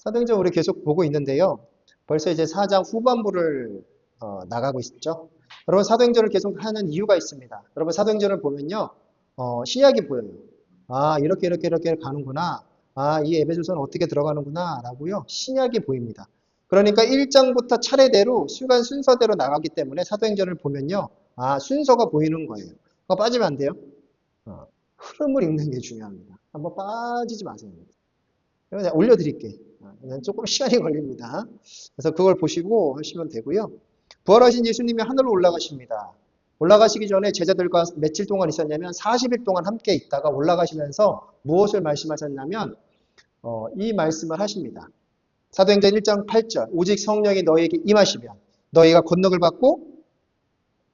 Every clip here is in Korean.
사도행전 우리 계속 보고 있는데요. 벌써 이제 4장 후반부를 나가고 있죠. 여러분 사도행전을 계속 하는 이유가 있습니다. 여러분 사도행전을 보면요. 신약이 보여요. 아 이렇게 가는구나. 아 이 에베소서는 어떻게 들어가는구나 라고요. 신약이 보입니다. 그러니까 1장부터 차례대로 시간 순서대로 나가기 때문에 사도행전을 보면요. 아 순서가 보이는 거예요. 그거 빠지면 안 돼요. 흐름을 읽는 게 중요합니다. 한번 빠지지 마세요. 그냥 올려드릴게. 조금 시간이 걸립니다. 그래서 그걸 보시고 하시면 되고요. 부활하신 예수님이 하늘로 올라가십니다. 올라가시기 전에 제자들과 며칠 동안 있었냐면 40일 동안 함께 있다가 올라가시면서 무엇을 말씀하셨냐면 이 말씀을 하십니다. 사도행전 1장 8절 오직 성령이 너에게 임하시면 너희가 권능을 받고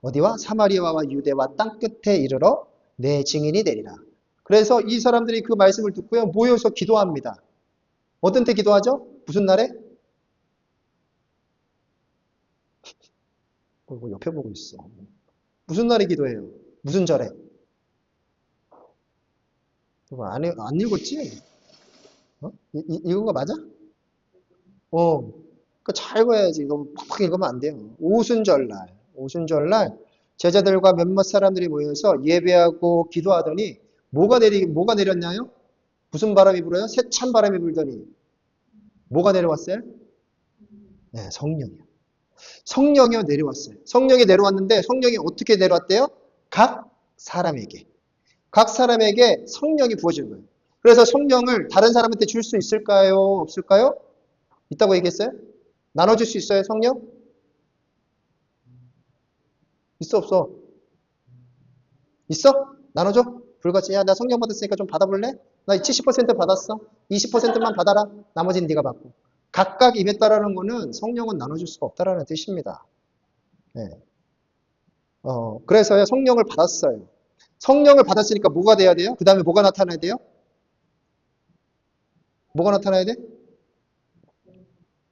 어디와? 사마리아와 유대와 땅끝에 이르러 내 증인이 되리라. 그래서 이 사람들이 그 말씀을 듣고요. 모여서 기도합니다. 어떤 때 기도하죠? 무슨 날에? 뭐 옆에 보고 있어. 무슨 날에 기도해요? 무슨 절에? 안 읽었지? 이건 거 맞아? 잘 봐야지. 이거 팍팍 읽으면 안 돼요. 오순절날 제자들과 몇몇 사람들이 모여서 예배하고 기도하더니 뭐가 내렸나요? 무슨 바람이 불어요? 세찬 바람이 불더니 뭐가 내려왔어요? 네, 성령이요. 성령이 내려왔어요. 성령이 내려왔는데 성령이 어떻게 내려왔대요? 각 사람에게 성령이 부어지는 거예요. 그래서 성령을 다른 사람한테 줄 수 있을까요? 없을까요? 있다고 얘기했어요? 나눠줄 수 있어요, 성령? 있어, 없어? 있어? 나눠줘? 불같이, 야, 나 성령 받았으니까 좀 받아볼래? 나 70% 받았어. 20%만 받아라. 나머지는 네가 받고. 각각 임했다라는 거는 성령은 나눠줄 수가 없다라는 뜻입니다. 네. 그래서요, 성령을 받았어요. 성령을 받았으니까 뭐가 돼야 돼요? 그 다음에 뭐가 나타나야 돼요? 뭐가 나타나야 돼?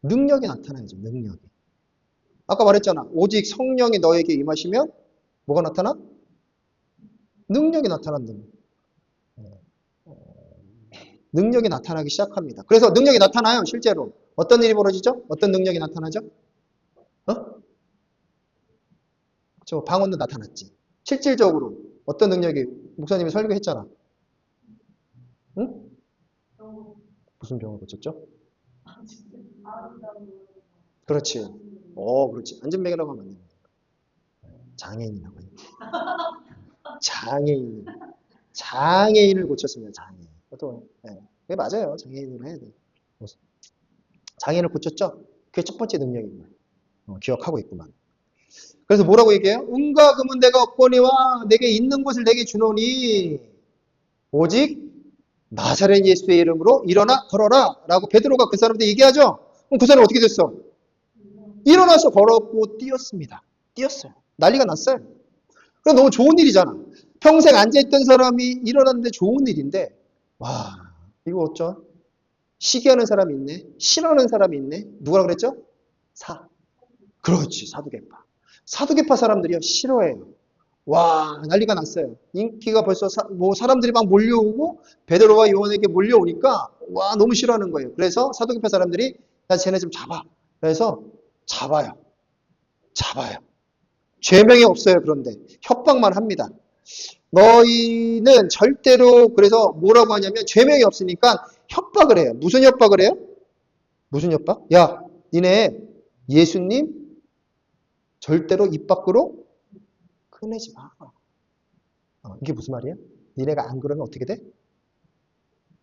능력이 나타나야죠, 능력이. 아까 말했잖아. 오직 성령이 너에게 임하시면 뭐가 나타나? 능력이 나타난다. 능력이 나타나기 시작합니다. 그래서 능력이 나타나요, 실제로. 어떤 일이 벌어지죠? 어떤 능력이 나타나죠? 저 방언도 나타났지. 실질적으로 어떤 능력이 목사님이 설교했잖아. 응? 무슨 병을 고쳤죠? 그렇지. 그렇지. 안전뱅이라고 하면 안 됩니다. 장애인이라고 해요. 장애인을 고쳤습니다. 장애인. 보통, 그게 맞아요. 장애인으로 해야 돼요. 장애인을 고쳤죠? 그게 첫 번째 능력인 거예요. 기억하고 있구만. 그래서 뭐라고 얘기해요? 은과 금은 내가 없거니와 내게 있는 것을 내게 주노니 오직 나사렛 예수의 이름으로 일어나 걸어라 라고 베드로가 그 사람한테 얘기하죠? 그럼 그 사람 어떻게 됐어? 일어나서 걸었고 뛰었습니다. 뛰었어요. 난리가 났어요. 그럼 너무 좋은 일이잖아. 평생 앉아있던 사람이 일어났는데 좋은 일인데 와 이거 어쩌? 시기하는 사람이 있네. 싫어하는 사람이 있네. 누가 그랬죠? 그렇지 사두개파. 사두개파 사람들이요 싫어해요. 와 난리가 났어요. 인기가 벌써 사람들이 막 몰려오고 베드로와 요한에게 몰려오니까 와 너무 싫어하는 거예요. 그래서 사두개파 사람들이 야 쟤네 좀 잡아. 그래서 잡아요. 죄명이 없어요. 그런데 협박만 합니다. 너희는 절대로 그래서 뭐라고 하냐면 죄명이 없으니까 협박을 해요. 무슨 협박을 해요? 무슨 협박? 야 니네 예수님 절대로 입 밖으로 꺼내지 마. 이게 무슨 말이에요? 니네가 안 그러면 어떻게 돼?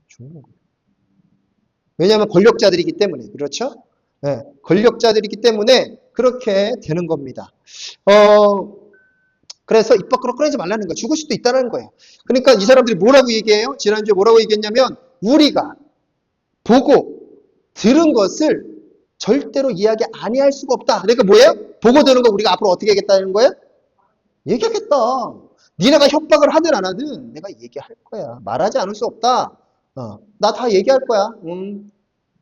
죽는 거예요. 왜냐하면 권력자들이기 때문에 그렇죠? 네, 권력자들이기 때문에 그렇게 되는 겁니다. 그래서 입 밖으로 꺼내지 말라는 거예요. 죽을 수도 있다는 거예요. 그러니까 이 사람들이 뭐라고 얘기해요? 지난주에 뭐라고 얘기했냐면 우리가 보고 들은 것을 절대로 이야기 아니할 수가 없다. 그러니까 뭐예요? 보고 들은 거 우리가 앞으로 어떻게 하겠다는 거예요? 얘기하겠다. 니네가 협박을 하든 안 하든 내가 얘기할 거야. 말하지 않을 수 없다. 나 다 얘기할 거야.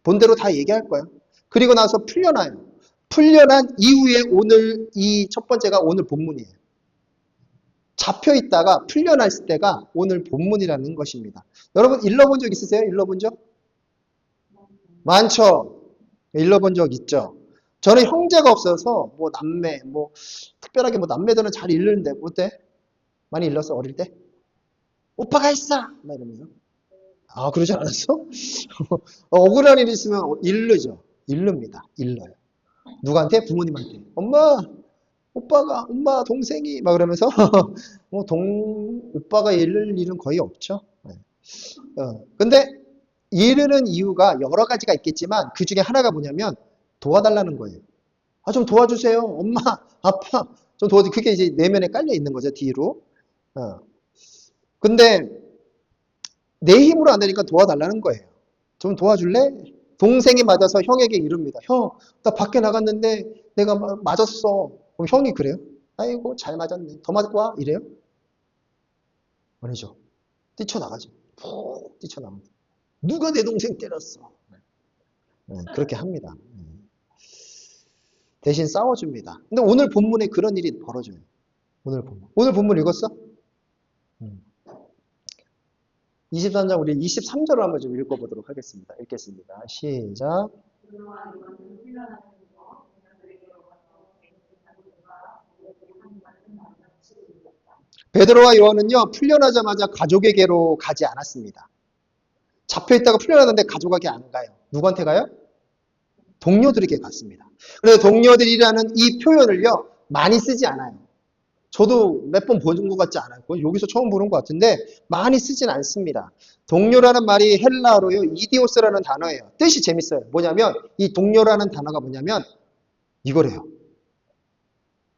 본대로 다 얘기할 거야. 그리고 나서 풀려나요. 풀려난 이후에 오늘 이 첫 번째가 오늘 본문이에요. 잡혀 있다가 풀려났을 때가 오늘 본문이라는 것입니다. 여러분 읽어본 적 있으세요? 읽어본 적? 많죠? 일러본 적 있죠? 저는 형제가 없어서 뭐 남매, 뭐 특별하게 뭐 남매들은 잘 잃는데 어때? 많이 잃었어 어릴 때? 오빠가 있어! 막 이러면서. 아, 그러지 않았어? 억울한 일 있으면 잃르죠. 잃릅니다. 잃러요. 누구한테? 부모님한테. 엄마, 오빠가, 엄마, 동생이 막 그러면서 뭐 오빠가 잃을 일은 거의 없죠. 네. 근데 이르는 이유가 여러 가지가 있겠지만 그 중에 하나가 뭐냐면 도와달라는 거예요. 아, 좀 도와주세요. 엄마, 아빠, 좀 도와주. 그게 이제 내면에 깔려 있는 거죠, 뒤로. 어. 근데 내 힘으로 안 되니까 도와달라는 거예요. 좀 도와줄래? 동생이 맞아서 형에게 이릅니다. 형, 나 밖에 나갔는데 내가 맞았어. 그럼 형이 그래요? 아이고, 잘 맞았네. 더 맞고 와? 이래요? 아니죠. 뛰쳐나가죠. 푹 뛰쳐나갑니다. 누가 내 동생 때렸어? 네, 그렇게 합니다. 대신 싸워줍니다. 근데 오늘 본문에 그런 일이 벌어져요. 오늘 본문 읽었어? 23장 우리 23절을 한번 좀 읽어보도록 하겠습니다. 읽겠습니다. 시작. 베드로와 요한은요, 풀려나자마자 가족에게로 가지 않았습니다. 잡혀있다가 풀려나는데 가족에게 안 가요. 누구한테 가요? 동료들에게 갔습니다. 그래서 동료들이라는 이 표현을요, 많이 쓰지 않아요. 저도 몇 번 본 것 같지 않아요. 여기서 처음 보는 것 같은데 많이 쓰진 않습니다. 동료라는 말이 헬라어로요, 이디오스라는 단어예요. 뜻이 재밌어요. 뭐냐면 이 동료라는 단어가 뭐냐면 이거래요.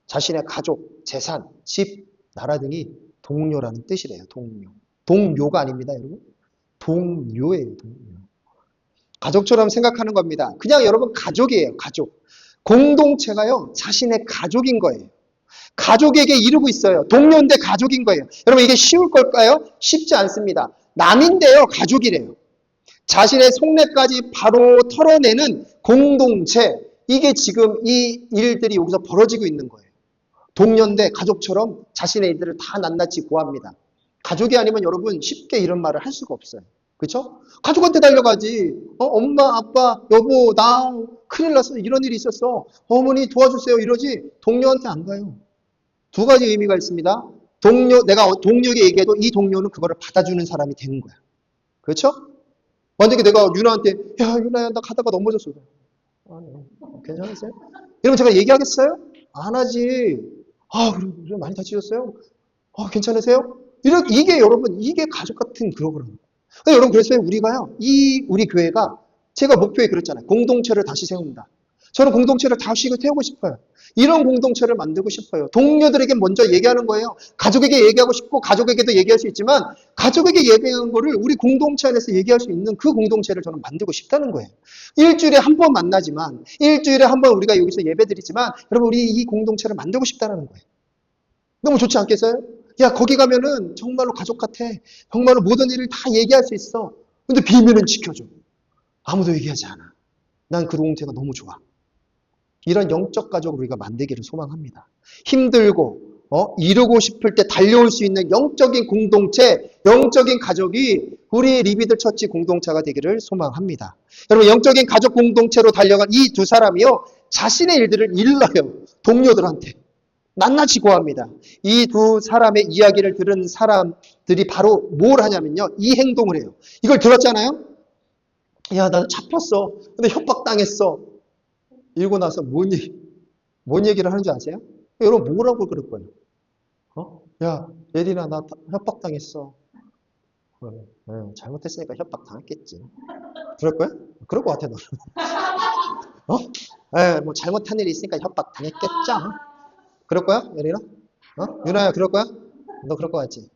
자신의 가족, 재산, 집, 나라 등이 동료라는 뜻이래요. 동료. 동료가 아닙니다, 여러분. 동료예요, 동료. 가족처럼 생각하는 겁니다. 그냥 여러분 가족이에요, 가족. 공동체가요, 자신의 가족인 거예요. 가족에게 이루고 있어요. 동료인데 가족인 거예요. 여러분 이게 쉬울 걸까요? 쉽지 않습니다. 남인데요, 가족이래요. 자신의 속내까지 바로 털어내는 공동체. 이게 지금 이 일들이 여기서 벌어지고 있는 거예요. 동료인데 가족처럼 자신의 일들을 다 낱낱이 고합니다. 가족이 아니면 여러분 쉽게 이런 말을 할 수가 없어요. 그렇죠? 가족한테 달려가지. 엄마, 아빠, 여보, 나 큰일 났어. 이런 일이 있었어. 어머니 도와주세요. 이러지. 동료한테 안 가요. 두 가지 의미가 있습니다. 내가 동료에게 얘기해도 이 동료는 그거를 받아주는 사람이 되는 거야. 그렇죠? 만약에 내가 유나한테, 야, 유나야, 나 가다가 넘어졌어. 아니, 괜찮으세요? 이러면 제가 얘기하겠어요? 안 하지. 아, 그래, 많이 다치셨어요? 괜찮으세요? 이게 여러분, 이게 가족 같은 그러거든요. 여러분, 그래서 우리가요, 우리 교회가, 제가 목표에 그랬잖아요. 공동체를 다시 세운다. 저는 공동체를 다시 세우고 싶어요. 이런 공동체를 만들고 싶어요. 동료들에게 먼저 얘기하는 거예요. 가족에게 얘기하고 싶고, 가족에게도 얘기할 수 있지만, 가족에게 얘기하는 거를 우리 공동체 안에서 얘기할 수 있는 그 공동체를 저는 만들고 싶다는 거예요. 일주일에 한 번 만나지만, 일주일에 한 번 우리가 여기서 예배 드리지만, 여러분, 우리 이 공동체를 만들고 싶다는 거예요. 너무 좋지 않겠어요? 야, 거기 가면은 정말로 가족 같아. 정말로 모든 일을 다 얘기할 수 있어. 근데 비밀은 지켜줘. 아무도 얘기하지 않아. 난 그 공동체가 너무 좋아. 이런 영적 가족을 우리가 만들기를 소망합니다. 힘들고 이루고 싶을 때 달려올 수 있는 영적인 공동체, 영적인 가족이 우리 리비드 처치 공동체가 되기를 소망합니다. 여러분 영적인 가족 공동체로 달려간 이 두 사람이요. 자신의 일들을 일러요. 동료들한테. 낱낱이 고합니다. 이 두 사람의 이야기를 들은 사람들이 바로 뭘 하냐면요. 이 행동을 해요. 이걸 들었잖아요. 야, 나 잡혔어. 근데 협박당했어. 읽고 나서 뭔 얘기를 하는지 아세요? 여러분 뭐라고 그럴 거예요? 야, 예린아 나 협박당했어. 잘못했으니까 협박당했겠지. 그럴 거야? 그럴 것 같아 너는. 뭐 잘못한 일이 있으니까 협박당했겠죠. 그럴 거야, 예린아? 유나야 그럴 거야? 너 그럴 거 같지?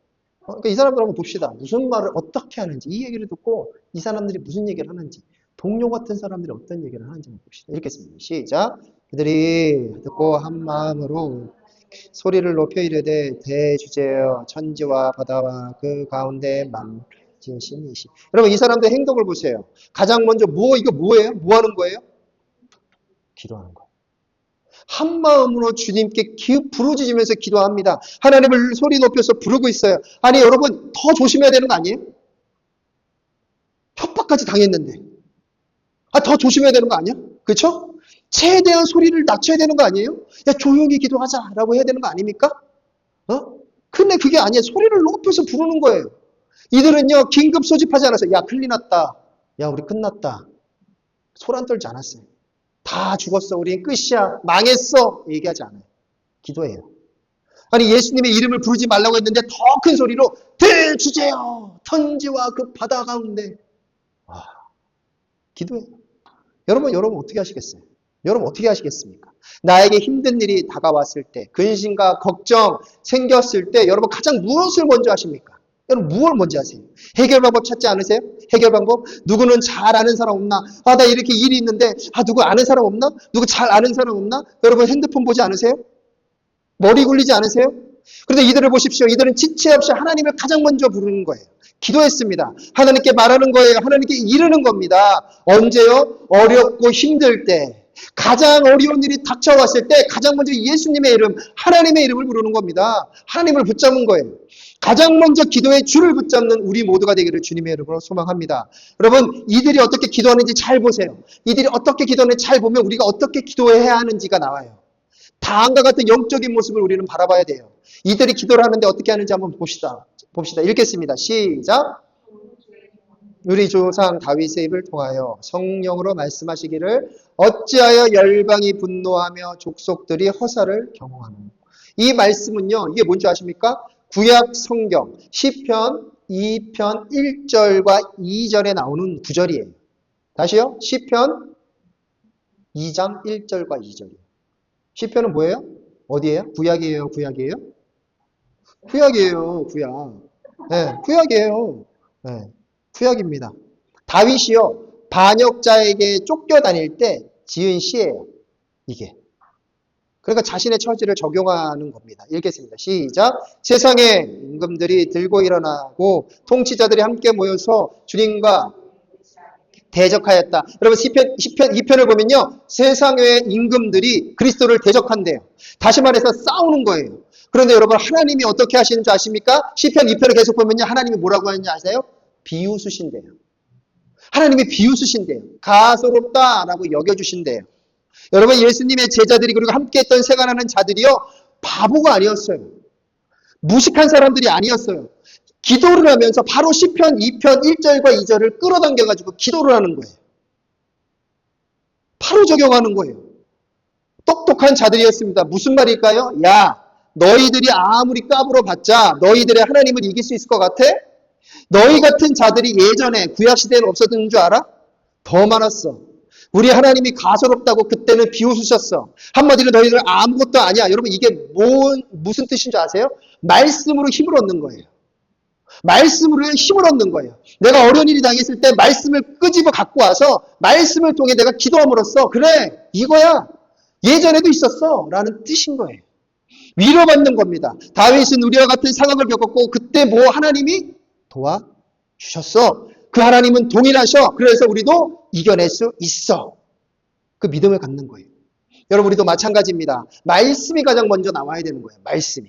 그러니까 이 사람들 한번 봅시다. 무슨 말을 어떻게 하는지 이 얘기를 듣고 이 사람들이 무슨 얘기를 하는지 동료 같은 사람들이 어떤 얘기를 하는지 한번 봅시다. 읽겠습니다. 시작. 그들이 듣고 한 마음으로 소리를 높여 이르되 대주제여 천지와 바다와 그 가운데 만진 신이시. 여러분 이 사람들 행동을 보세요. 가장 먼저 이거 뭐예요? 뭐 하는 거예요? 기도하는 거예요. 한 마음으로 주님께 부르짖으면서 기도합니다. 하나님을 소리 높여서 부르고 있어요. 아니 여러분 더 조심해야 되는 거 아니에요? 협박까지 당했는데 아, 더 조심해야 되는 거 아니야? 그렇죠? 최대한 소리를 낮춰야 되는 거 아니에요? 야, 조용히 기도하자라고 해야 되는 거 아닙니까? 어? 근데 그게 아니에요. 소리를 높여서 부르는 거예요. 이들은요, 긴급 소집하지 않았어요. 야, 큰일 났다. 야, 우리 끝났다. 소리 안 떨지 않았어요. 다 죽었어. 우린 끝이야. 망했어. 얘기하지 않아요. 기도해요. 아니, 예수님의 이름을 부르지 말라고 했는데 더 큰 소리로 들주제요. 천지와 그 바다 가운데. 아, 기도해요. 여러분 어떻게 하시겠어요? 여러분 어떻게 하시겠습니까? 나에게 힘든 일이 다가왔을 때, 근심과 걱정 생겼을 때 여러분 가장 무엇을 먼저 하십니까? 여러분 무엇을 먼저 하세요? 해결 방법 찾지 않으세요? 해결 방법? 누구는 잘 아는 사람 없나? 아, 나 이렇게 일이 있는데 누구 아는 사람 없나? 누구 잘 아는 사람 없나? 여러분 핸드폰 보지 않으세요? 머리 굴리지 않으세요? 그런데 이들을 보십시오. 이들은 지체 없이 하나님을 가장 먼저 부르는 거예요. 기도했습니다. 하나님께 말하는 거예요. 하나님께 이르는 겁니다. 언제요? 어렵고 힘들 때. 가장 어려운 일이 닥쳐왔을 때 가장 먼저 예수님의 이름, 하나님의 이름을 부르는 겁니다. 하나님을 붙잡은 거예요. 가장 먼저 기도의 줄을 붙잡는 우리 모두가 되기를 주님의 이름으로 소망합니다. 여러분, 이들이 어떻게 기도하는지 잘 보세요. 이들이 어떻게 기도하는지 잘 보면 우리가 어떻게 기도해야 하는지가 나와요. 다음과 같은 영적인 모습을 우리는 바라봐야 돼요. 이들이 기도를 하는데 어떻게 하는지 한번 봅시다. 읽겠습니다. 시작. 우리 조상 다윗의 입을 통하여 성령으로 말씀하시기를 어찌하여 열방이 분노하며 족속들이 허사를 경험하노. 이 말씀은요. 이게 뭔지 아십니까? 구약 성경 시편 2편 1절과 2절에 나오는 구절이에요. 다시요. 시편 2장 1절과 2절이에요. 시편은 뭐예요? 어디예요? 구약이에요? 구약이에요? 구약이에요. 구약. 네, 구약이에요. 네, 구약입니다. 다윗이요. 반역자에게 쫓겨다닐 때 지은 시예요. 이게. 그러니까 자신의 처지를 적용하는 겁니다. 읽겠습니다. 시작. 세상의 임금들이 들고 일어나고 통치자들이 함께 모여서 주님과 대적하였다. 여러분 시편 2편을 보면요. 세상의 임금들이 그리스도를 대적한대요. 다시 말해서 싸우는 거예요. 그런데 여러분 하나님이 어떻게 하시는 줄 아십니까? 시편 2편을 계속 보면요. 하나님이 뭐라고 하는지 아세요? 비웃으신대요. 하나님이 비웃으신대요. 가소롭다라고 여겨주신대요. 여러분 예수님의 제자들이 그리고 함께했던 생활하는 자들이요. 바보가 아니었어요. 무식한 사람들이 아니었어요. 기도를 하면서 바로 시편 2편 1절과 2절을 끌어당겨가지고 기도를 하는 거예요. 바로 적용하는 거예요. 똑똑한 자들이었습니다. 무슨 말일까요? 야, 너희들이 아무리 까불어봤자 너희들의 하나님을 이길 수 있을 것 같아? 너희 같은 자들이 예전에 구약시대에는 없었던 줄 알아? 더 많았어. 우리 하나님이 가소롭다고 그때는 비웃으셨어. 한마디로 너희들 아무것도 아니야. 여러분 이게 무슨 뜻인 줄 아세요? 말씀으로 힘을 얻는 거예요. 말씀으로 힘을 얻는 거예요. 내가 어려운 일이 당했을 때 말씀을 끄집어 갖고 와서 말씀을 통해 내가 기도함으로써 그래 이거야 예전에도 있었어 라는 뜻인 거예요. 위로받는 겁니다. 다윗은 우리와 같은 상황을 겪었고 그때 뭐 하나님이 도와주셨어. 그 하나님은 동일하셔. 그래서 우리도 이겨낼 수 있어. 그 믿음을 갖는 거예요. 여러분 우리도 마찬가지입니다. 말씀이 가장 먼저 나와야 되는 거예요. 말씀이.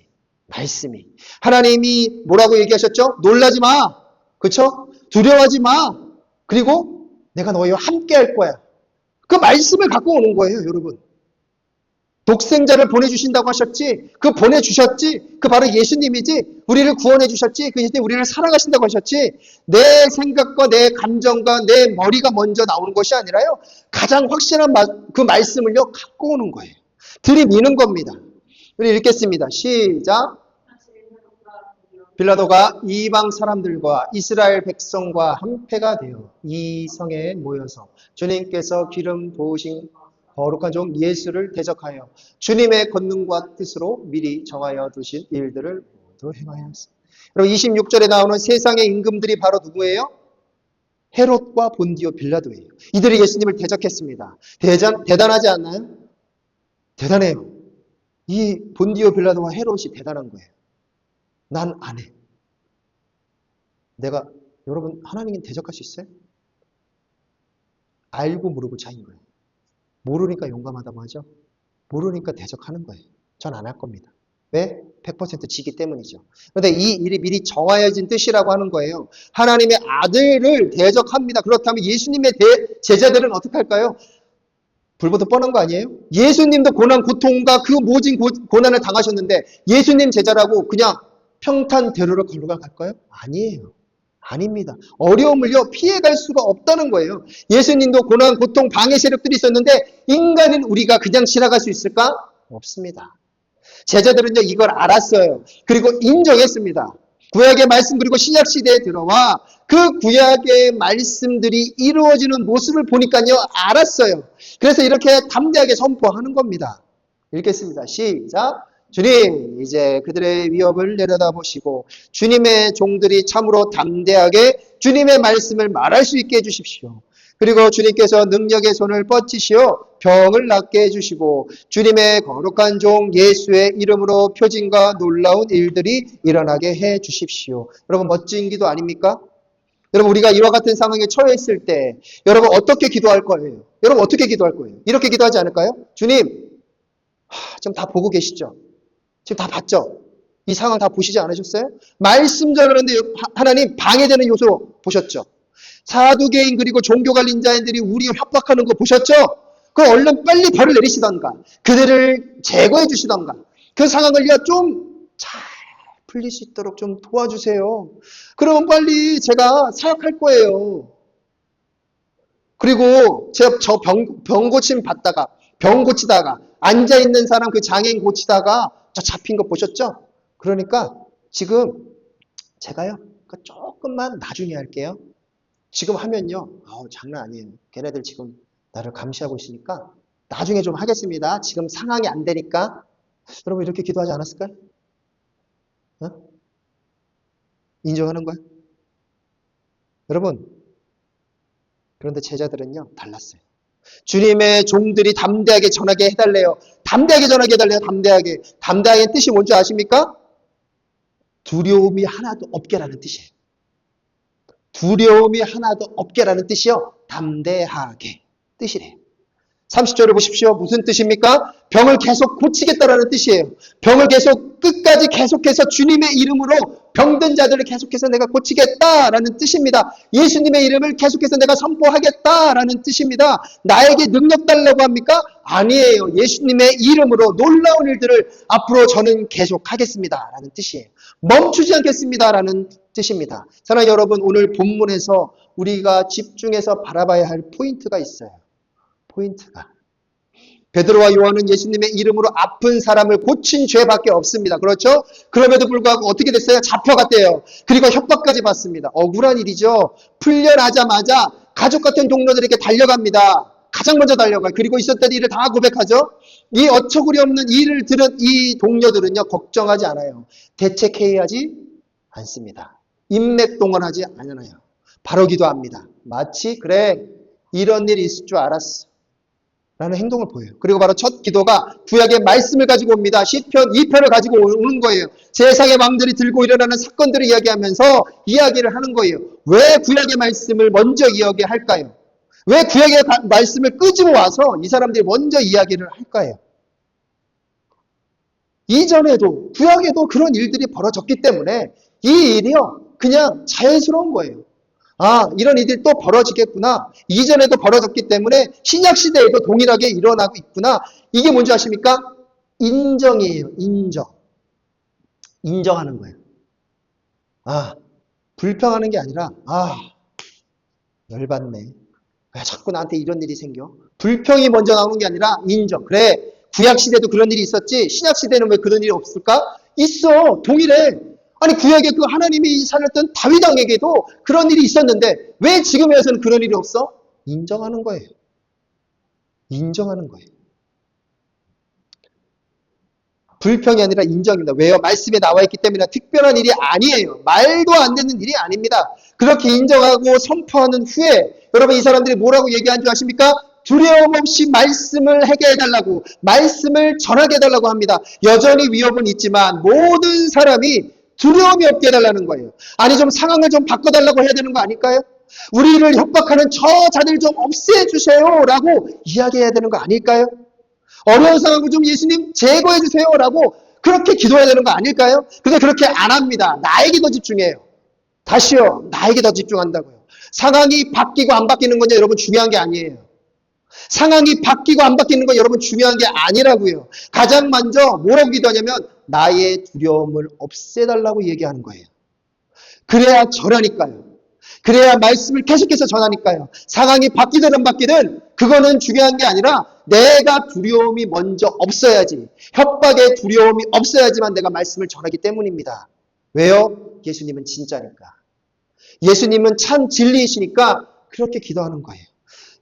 하나님이 뭐라고 얘기하셨죠? 놀라지 마. 그렇죠? 두려워하지 마. 그리고 내가 너희와 함께 할 거야. 그 말씀을 갖고 오는 거예요, 여러분. 독생자를 보내주신다고 하셨지? 그 보내주셨지? 그 바로 예수님이지? 우리를 구원해 주셨지? 그 예수님 우리를 사랑하신다고 하셨지? 내 생각과 내 감정과 내 머리가 먼저 나오는 것이 아니라요. 가장 확실한 그 말씀을요, 갖고 오는 거예요. 들이미는 겁니다. 우리 읽겠습니다. 시작. 빌라도가 이방 사람들과 이스라엘 백성과 한패가 되어 이 성에 모여서 주님께서 기름 부으신 거룩한 종 예수를 대적하여 주님의 권능과 뜻으로 미리 정하여 두신 일들을 모두 행하였습니다. 여러분 26절에 나오는 세상의 임금들이 바로 누구예요? 헤롯과 본디오 빌라도예요. 이들이 예수님을 대적했습니다. 대단하지 않나요? 대단해요. 이 본디오 빌라도와 헤롯이 대단한 거예요. 난 안 해. 여러분 하나님은 대적할 수 있어요? 알고 모르고 차이인 거예요. 모르니까 용감하다고 하죠. 모르니까 대적하는 거예요. 전 안 할 겁니다. 왜? 100% 지기 때문이죠. 그런데 이 일이 미리 정하여진 뜻이라고 하는 거예요. 하나님의 아들을 대적합니다. 그렇다면 예수님의 제자들은 어떻게 할까요? 불보듯 뻔한 거 아니에요? 예수님도 고난, 고통과 그 모진 고난을 당하셨는데 예수님 제자라고 그냥 평탄대로를 걸어갈까요? 아니에요. 아닙니다. 어려움을요, 피해갈 수가 없다는 거예요. 예수님도 고난, 고통, 방해 세력들이 있었는데 인간인 우리가 그냥 지나갈 수 있을까? 없습니다. 제자들은요, 이걸 알았어요. 그리고 인정했습니다. 구약의 말씀 그리고 신약 시대에 들어와 그 구약의 말씀들이 이루어지는 모습을 보니까요, 알았어요. 그래서 이렇게 담대하게 선포하는 겁니다. 읽겠습니다. 시작. 주님, 이제 그들의 위협을 내려다보시고 주님의 종들이 참으로 담대하게 주님의 말씀을 말할 수 있게 해주십시오. 그리고 주님께서 능력의 손을 뻗치시어 병을 낫게 해주시고 주님의 거룩한 종 예수의 이름으로 표징과 놀라운 일들이 일어나게 해주십시오. 여러분, 멋진 기도 아닙니까? 여러분, 우리가 이와 같은 상황에 처했을 때 여러분 어떻게 기도할 거예요? 여러분 어떻게 기도할 거예요? 이렇게 기도하지 않을까요? 주님, 지금 다 보고 계시죠? 지금 다 봤죠? 이 상황 다 보시지 않으셨어요? 말씀 전하는데 하나님 방해되는 요소 보셨죠? 사두개인 그리고 종교관리자들이 우리를 협박하는 거 보셨죠? 그 얼른 빨리 벌을 내리시던가 그들을 제거해 주시던가 그 상황을요 좀 잘 풀릴 수 있도록 좀 도와주세요. 그러면 빨리 제가 사역할 거예요. 그리고 제가 저 병 고침 받다가 병 고치다가 앉아있는 사람 그 장애인 고치다가 저 잡힌 거 보셨죠? 그러니까 지금 제가요 조금만 나중에 할게요. 지금 하면요 장난 아니에요. 걔네들 지금 나를 감시하고 있으니까 나중에 좀 하겠습니다. 지금 상황이 안 되니까. 여러분 이렇게 기도하지 않았을까요? 어? 인정하는 거야? 여러분, 그런데 제자들은요 달랐어요. 주님의 종들이 담대하게 전하게 해달래요. 담대하게 전하게 해달래요. 담대하게. 담대하게 뜻이 뭔지 아십니까? 두려움이 하나도 없게라는 뜻이에요. 두려움이 하나도 없게라는 뜻이요. 담대하게 뜻이래요. 30절을 보십시오. 무슨 뜻입니까? 병을 계속 고치겠다라는 뜻이에요. 병을 계속 끝까지 계속해서 주님의 이름으로 병든 자들을 계속해서 내가 고치겠다라는 뜻입니다. 예수님의 이름을 계속해서 내가 선포하겠다라는 뜻입니다. 나에게 능력 달라고 합니까? 아니에요. 예수님의 이름으로 놀라운 일들을 앞으로 저는 계속하겠습니다라는 뜻이에요. 멈추지 않겠습니다라는 뜻입니다. 사랑하는 여러분, 오늘 본문에서 우리가 집중해서 바라봐야 할 포인트가 있어요. 포인트가. 베드로와 요한은 예수님의 이름으로 아픈 사람을 고친 죄밖에 없습니다. 그렇죠? 그럼에도 불구하고 어떻게 됐어요? 잡혀갔대요. 그리고 협박까지 받습니다. 억울한 일이죠. 풀려나자마자 가족 같은 동료들에게 달려갑니다. 가장 먼저 달려가요. 그리고 있었던 일을 다 고백하죠. 이 어처구니 없는 일을 들은 이 동료들은요. 걱정하지 않아요. 대책회의하지 않습니다. 인맥동원하지 않아요. 바로 기도합니다. 마치 그래 이런 일이 있을 줄 알았어. 라는 행동을 보여요. 그리고 바로 첫 기도가 구약의 말씀을 가지고 옵니다. 시편 2편을 가지고 오는 거예요. 세상의 왕들이 들고 일어나는 사건들을 이야기하면서 이야기를 하는 거예요. 왜 구약의 말씀을 먼저 이야기할까요? 왜 구약의 말씀을 끄집어 와서 이 사람들이 먼저 이야기를 할까요? 이전에도 구약에도 그런 일들이 벌어졌기 때문에 이 일이요 그냥 자연스러운 거예요. 아, 이런 일들이 또 벌어지겠구나. 이전에도 벌어졌기 때문에 신약시대에도 동일하게 일어나고 있구나. 이게 뭔지 아십니까? 인정이에요. 인정. 인정하는 거예요. 아, 불평하는 게 아니라 열받네. 왜 자꾸 나한테 이런 일이 생겨? 불평이 먼저 나오는 게 아니라 인정. 그래, 구약시대도 그런 일이 있었지 신약시대는 왜 그런 일이 없을까? 있어. 동일해. 아니 구약에 그 하나님이 살렸던 다윗 왕에게도 그런 일이 있었는데 왜 지금에 와서는 그런 일이 없어? 인정하는 거예요. 인정하는 거예요. 불평이 아니라 인정입니다. 왜요? 말씀에 나와 있기 때문에 특별한 일이 아니에요. 말도 안 되는 일이 아닙니다. 그렇게 인정하고 선포하는 후에 여러분 이 사람들이 뭐라고 얘기한 줄 아십니까? 두려움 없이 말씀을 하게 해달라고 말씀을 전하게 해달라고 합니다. 여전히 위협은 있지만 모든 사람이 두려움이 없게 해달라는 거예요. 아니 좀 상황을 좀 바꿔달라고 해야 되는 거 아닐까요? 우리를 협박하는 저 자들 좀 없애주세요 라고 이야기해야 되는 거 아닐까요? 어려운 상황을 좀 예수님 제거해 주세요 라고 그렇게 기도해야 되는 거 아닐까요? 근데 그렇게 안 합니다. 나에게 더 집중해요. 다시요. 나에게 더 집중한다고요. 상황이 바뀌고 안 바뀌는 건요, 여러분 중요한 게 아니에요. 상황이 바뀌고 안 바뀌는 건 여러분 중요한 게 아니라고요. 가장 먼저 뭐라고 기도하냐면 나의 두려움을 없애달라고 얘기하는 거예요. 그래야 전하니까요. 그래야 말씀을 계속해서 전하니까요. 상황이 바뀌든 안 바뀌든 그거는 중요한 게 아니라 내가 두려움이 먼저 없어야지. 협박의 두려움이 없어야지만 내가 말씀을 전하기 때문입니다. 왜요? 예수님은 진짜니까. 예수님은 참 진리이시니까 그렇게 기도하는 거예요.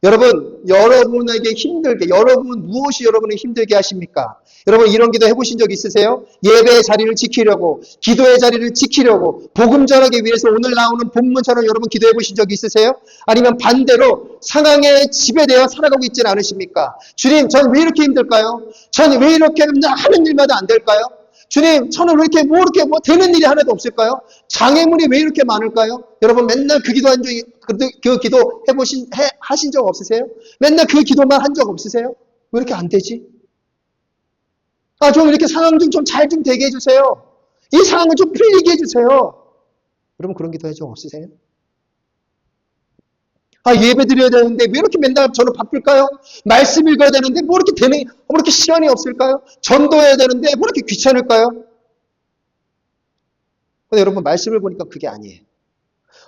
여러분, 여러분에게 힘들게, 여러분 무엇이 여러분을 힘들게 하십니까? 여러분 이런 기도 해보신 적 있으세요? 예배의 자리를 지키려고, 기도의 자리를 지키려고, 복음 전하기 위해서 오늘 나오는 본문처럼 여러분 기도해 보신 적 있으세요? 아니면 반대로 상황에 지배되어 살아가고 있지는 않으십니까? 주님, 저는 왜 이렇게 힘들까요? 저는 왜 이렇게 하는 일마다 안 될까요? 주님, 저는 왜 이렇게 되는 일이 하나도 없을까요? 장애물이 왜 이렇게 많을까요? 여러분 맨날 그 기도한 적이, 그 기도 하신 적 없으세요? 맨날 그 기도만 한 적 없으세요? 왜 이렇게 안 되지? 좀 이렇게 상황 좀 잘 좀 되게 해주세요. 이 상황을 좀 풀리게 해주세요. 여러분 그런 기도 한 적 없으세요? 예배 드려야 되는데 왜 이렇게 맨날 저는 바쁠까요? 말씀 읽어야 되는데 뭐 이렇게 시간이 없을까요? 전도해야 되는데 뭐 이렇게 귀찮을까요? 근데 여러분 말씀을 보니까 그게 아니에요.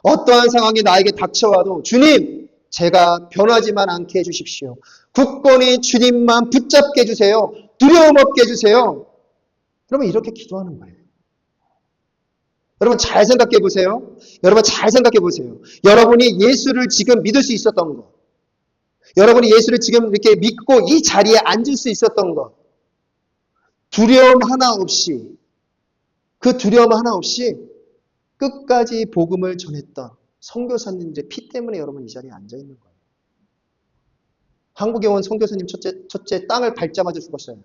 어떠한 상황이 나에게 닥쳐와도 주님, 제가 변하지만 않게 해주십시오. 굳건히 주님만 붙잡게 해주세요. 두려움 없게 해주세요. 여러분 이렇게 기도하는 거예요. 여러분 잘 생각해 보세요. 여러분 잘 생각해 보세요. 여러분이 예수를 지금 믿을 수 있었던 것. 여러분이 예수를 지금 이렇게 믿고 이 자리에 앉을 수 있었던 것. 두려움 하나 없이, 그 두려움 하나 없이 끝까지 복음을 전했던 선교사님들의 피 때문에 여러분 이 자리에 앉아 있는 거예요. 한국에 온 선교사님 첫째 땅을 밟자마자 죽었어요.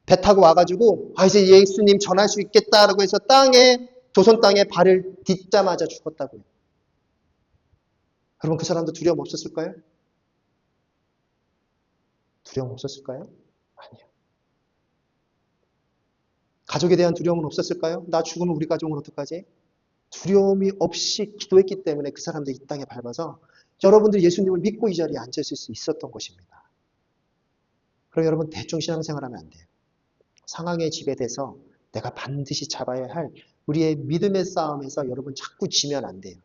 배 타고 와가지고 이제 예수님 전할 수 있겠다라고 해서 조선 땅에 발을 딛자마자 죽었다고요. 여러분 그 사람도 두려움 없었을까요? 두려움 없었을까요? 아니요. 가족에 대한 두려움은 없었을까요? 나 죽으면 우리 가족은 어떡하지? 두려움이 없이 기도했기 때문에 그 사람들이 이 땅에 밟아서 여러분들 예수님을 믿고 이 자리에 앉으실 수 있었던 것입니다. 그럼 여러분 대충 신앙생활하면 안 돼요. 상황에 지배돼서 내가 반드시 잡아야 할 우리의 믿음의 싸움에서 여러분 자꾸 지면 안 돼요.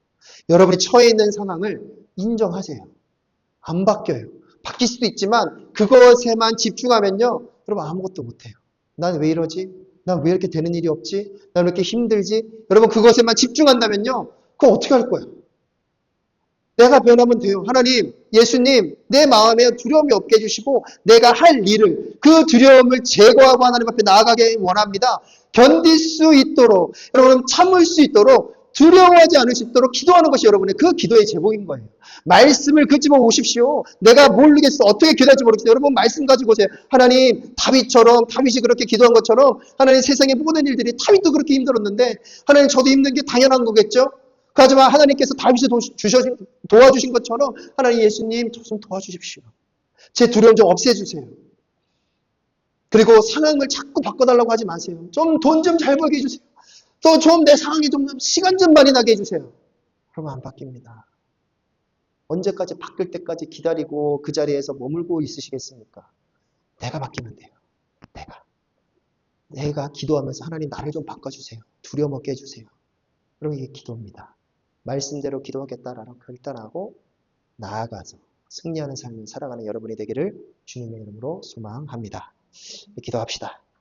여러분이 처해 있는 상황을 인정하세요. 안 바뀌어요. 바뀔 수도 있지만 그것에만 집중하면요. 여러분 아무것도 못해요. 난 왜 이러지? 난 왜 이렇게 되는 일이 없지? 난 왜 이렇게 힘들지? 여러분 그것에만 집중한다면요. 그거 어떻게 할 거예요? 내가 변하면 돼요. 하나님, 예수님, 내 마음에 두려움이 없게 해주시고 내가 할 일을, 그 두려움을 제거하고 하나님 앞에 나아가게 원합니다. 견딜 수 있도록, 여러분 참을 수 있도록 두려워하지 않을 수 있도록 기도하는 것이 여러분의 그 기도의 제목인 거예요. 말씀을 끄집어 오십시오. 내가 모르겠어. 어떻게 기도할지 모르겠어요. 여러분 말씀 가지고 오세요. 하나님, 다윗이 그렇게 기도한 것처럼 하나님 세상의 모든 일들이 다윗도 그렇게 힘들었는데 하나님 저도 힘든 게 당연한 거겠죠? 하지만 하나님께서 다윗을 도와주신 것처럼 하나님 예수님 저 좀 도와주십시오. 제 두려움 좀 없애주세요. 그리고 상황을 자꾸 바꿔달라고 하지 마세요. 좀 돈 좀 잘 벌게 해주세요. 또 좀 내 상황이 좀 시간 좀 많이 나게 해주세요. 그러면 안 바뀝니다. 언제까지 바뀔 때까지 기다리고 그 자리에서 머물고 있으시겠습니까? 내가 바뀌면 돼요. 내가 기도하면서 하나님 나를 좀 바꿔주세요. 두려움 없게 해주세요. 그러면 이게 기도입니다. 말씀대로 기도하겠다라고 결단하고 나아가서 승리하는 삶을 살아가는 여러분이 되기를 주님의 이름으로 소망합니다. 기도합시다.